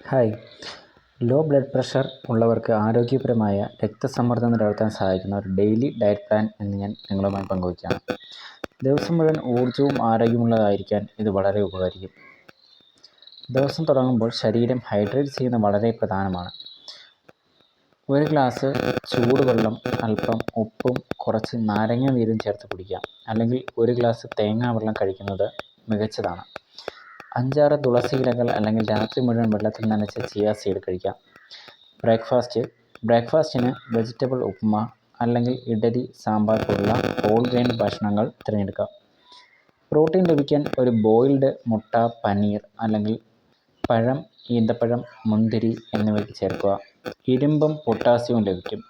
Hi, law blood pressure ഉള്ളവർക്ക് ആരോഗ്യപരമായ രക്തസമ്മർദ്ദം നിലനിർത്താൻ സഹായിക്കുന്ന ഒരു ഡെയിലി ഡയറ്റ് പ്ലാൻ എന്ന് ഞാൻ നിങ്ങളുമായി പങ്കുവയ്ക്കുകയാണ്. ദിവസം മുഴുവൻ ഊർജ്ജവും ആരോഗ്യമുള്ളതായിരിക്കാൻ ഇത് വളരെ ഉപകരിക്കും. ദിവസം തുടങ്ങുമ്പോൾ ശരീരം ഹൈഡ്രേറ്റ് ചെയ്യുന്നത് വളരെ പ്രധാനമാണ്. ഒരു ഗ്ലാസ് ചൂടുവെള്ളം, അല്പം ഉപ്പും കുറച്ച് നാരങ്ങ നീരും ചേർത്ത് കുടിക്കാം. അല്ലെങ്കിൽ ഒരു ഗ്ലാസ് തേങ്ങാ വെള്ളം കഴിക്കുന്നത് മികച്ചതാണ്. 5-6 തുളസി ഇലകൾ അല്ലെങ്കിൽ രാത്രി മുഴുവൻ വെള്ളത്തിൽ നനച്ച ചിയ സീഡ് കഴിക്കാം. ബ്രേക്ക്ഫാസ്റ്റിന് വെജിറ്റബിൾ ഉപ്മ അല്ലെങ്കിൽ ഇഡലി, സാമ്പാർ പോലുള്ള ഹോൾ ഗ്രെയിൻ ഭക്ഷണങ്ങൾ തിരഞ്ഞെടുക്കാം. പ്രോട്ടീൻ ലഭിക്കാൻ ഒരു ബോയിൽഡ് മുട്ട, പനീർ അല്ലെങ്കിൽ പഴം, ഈന്തപ്പഴം, മുന്തിരി എന്നിവ ചേർക്കുക. ഇരുമ്പും പൊട്ടാസ്യവും ലഭിക്കും.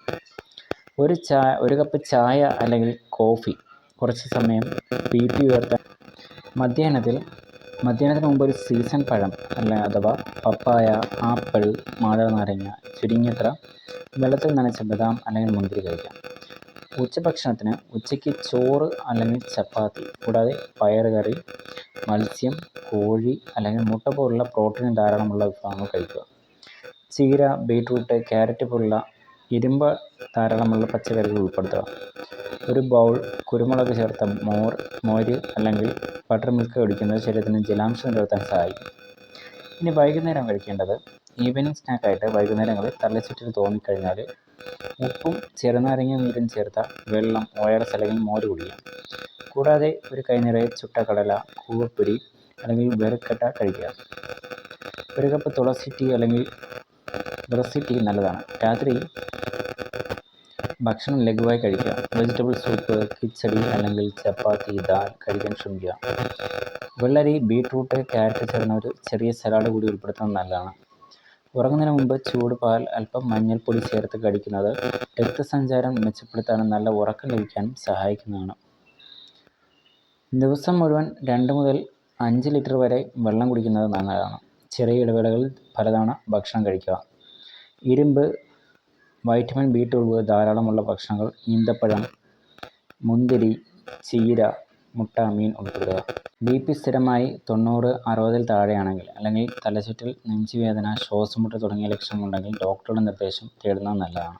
ഒരു കപ്പ് ചായ അല്ലെങ്കിൽ കോഫി കുറച്ച് സമയം BP ഉയർത്താൻ. മധ്യാഹ്നത്തിന് മുമ്പ് ഒരു സീസൺ പഴം അഥവാ പപ്പായ, ആപ്പിൾ, മാതളനാരങ്ങ, ചുരുങ്ങിയത്ര വെള്ളത്തിൽ നനച്ച ബദാം അല്ലെങ്കിൽ മുന്തിരി കഴിക്കാം. ഉച്ചഭക്ഷണത്തിന് ഉച്ചയ്ക്ക് ചോറ് അല്ലെങ്കിൽ ചപ്പാത്തി, കൂടാതെ പയറുകറി, മത്സ്യം, കോഴി അല്ലെങ്കിൽ മുട്ട പോലുള്ള പ്രോട്ടീൻ ധാരാളമുള്ള വിഭവങ്ങൾ കഴിക്കുക. ചീര, ബീറ്റ്റൂട്ട്, ക്യാരറ്റ് പോലുള്ള ഇരുമ്പ് ധാരാളമുള്ള പച്ചക്കറികൾ ഉൾപ്പെടുത്തുക. ഒരു ബൗൾ കുരുമുളക് ചേർത്ത മോര് അല്ലെങ്കിൽ ബട്ടർ മിൽക്ക് കുടിക്കുന്നത് ശരീരത്തിന് ജലാംശം നിലനിർത്താൻ സഹായിക്കും. ഇനി വൈകുന്നേരം കഴിക്കേണ്ടത്, ഈവനിങ് സ്നാക്കായിട്ട് വൈകുന്നേരങ്ങളിൽ തലചുറ്റൽ തോന്നിക്കഴിഞ്ഞാൽ ഉപ്പും ചെറുനാരങ്ങ നീരും ചേർത്ത വെള്ളം, ORS അല്ലെങ്കിൽ മോര് കുടിക്കാം. കൂടാതെ ഒരു കൈ നിറയെ ചുട്ട കടല, കൂവപ്പൊരി അല്ലെങ്കിൽ വെറുക്കട്ട കഴിക്കുക. ഒരു കപ്പ് തുളസി ടീ അല്ലെങ്കിൽ ബ്രസി ടീ നല്ലതാണ്. രാത്രി ഭക്ഷണം ലഘുവായി കഴിക്കുക. വെജിറ്റബിൾ സൂപ്പ്, കിച്ചടി അല്ലെങ്കിൽ ചപ്പാത്തി, ദാൽ കഴിക്കാൻ ശ്രമിക്കുക. വെള്ളരി, ബീറ്റ്റൂട്ട്, ക്യാരറ്റ് ചേർന്ന ഒരു ചെറിയ സലാഡ് കൂടി ഉൾപ്പെടുത്തുന്നത് നല്ലതാണ്. ഉറങ്ങുന്നതിന് മുമ്പ് ചൂട് പാൽ, അല്പം മഞ്ഞൾപ്പൊടി ചേർത്ത് കഴിക്കുന്നത് രക്തസഞ്ചാരം മെച്ചപ്പെടുത്താനും നല്ല ഉറക്കം ലഭിക്കാനും സഹായിക്കുന്നതാണ്. ദിവസം മുഴുവൻ 2 മുതൽ 5 ലിറ്റർ വരെ വെള്ളം കുടിക്കുന്നത് നല്ലതാണ്. ചെറിയ ഇടവേളകളിൽ പലതവണ ഭക്ഷണം കഴിക്കുക. ഇരുമ്പ്, വൈറ്റമിൻ B12 ധാരാളമുള്ള ഭക്ഷണങ്ങൾ, ഈന്തപ്പഴം, മുന്തിരി, ചീര, മുട്ട, മീൻ ഉൾപ്പെടുത്തുക. BP സ്ഥിരമായി 90-60 താഴെയാണെങ്കിൽ, അല്ലെങ്കിൽ തലചുറ്റൽ, നെഞ്ചുവേദന, ശ്വാസമുട്ടൽ തുടങ്ങിയ ലക്ഷണങ്ങളുണ്ടെങ്കിൽ ഡോക്ടറുടെ നിർദ്ദേശം തേടുന്നത് നല്ലതാണ്.